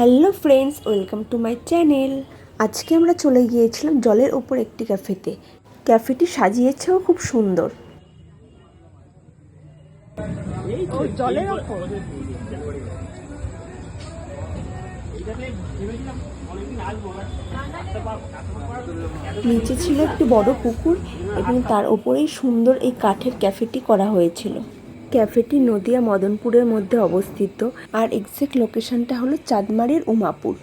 Hello friends, welcome to my channel. আজকে আমরা চলে গিয়েছিলাম জলের উপর একটি ক্যাফেতে। ক্যাফেটি সাজিয়েছেও খুব সুন্দর। জলের উপর নিচে ছিল একটি বড় পুকুর এবং তার ওপরেই সুন্দর এই কাঠের ক্যাফেটি করা হয়েছিল। ক্যাফেটি নদিয়া মদনপুরের মধ্যে অবস্থিত, আর এক্সাক্ট লোকেশনটা হলো চাঁদমারির উমাপুর।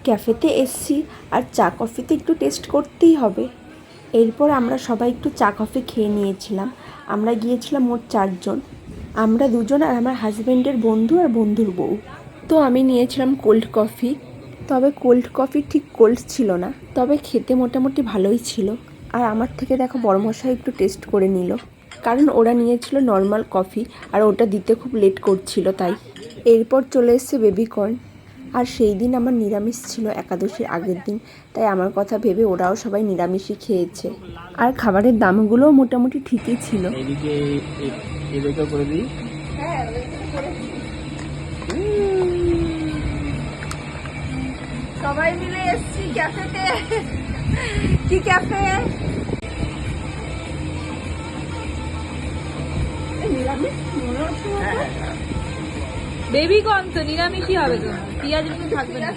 ক্যাফেতে এসছি আর চা কফিতে একটু টেস্ট করতেই হবে। এরপর আমরা সবাই একটু চা কফি খেয়ে নিয়েছিলাম। আমরা গিয়েছিলাম মোট 4 জন। আমরা 2 জন আর আমার হাজব্যান্ডের বন্ধু আর বন্ধুর বউ। তো আমি নিয়েছিলাম কোল্ড কফি। তবে কোল্ড কফি ঠিক কোল্ড ছিল না, তবে খেতে মোটামুটি ভালোই ছিল। আর আমার থেকে দেখো বড়মশাই একটু টেস্ট করে নিল, কারণ ওরা নিয়েছিল নর্মাল কফি আর ওটা দিতে খুব লেট করছিল তাই। এরপর চলে এসছে বেবিকর্ন। আর সেই দিন আমার নিরামিষ ছিল, একাদশীর আগের দিন, তাই আমার কথা ভেবে ওরাও সবাই নিরামিষই খেয়েছে। আর খাবারের দামগুলোও মোটামুটি ঠিকই ছিল। সবাই মিলে এসছি ক্যাফেতে। কি ক্যাফে? বেবি কর্ন তো নিরামিষই হবে, তো পেঁয়াজ রসুন থাকবে না।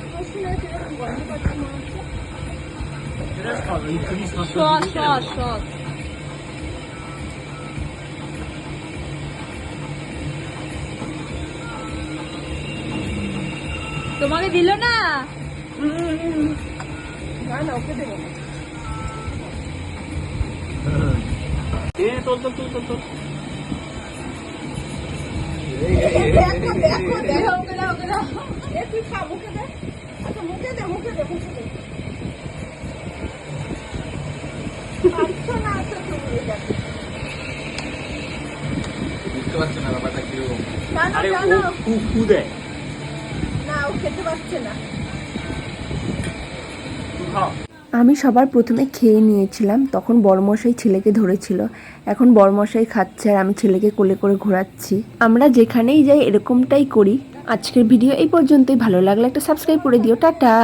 সস সস সস তোমাকে দিল না? না ওকে দেবো না। আমি সবার প্রথমে খেয়ে নিয়েছিলাম, তখন বড়মশাই ছেলেকে ধরেছিল। এখন বড়মশাই খাচ্ছে আর আমি ছেলেকে কোলে করে ঘোরাচ্ছি। আমরা যেখানেই যাই এরকমটাই করি। আজকের ভিডিও এই পর্যন্তই। ভালো লাগলে একটা সাবস্ক্রাইব করে দিও। টাটা।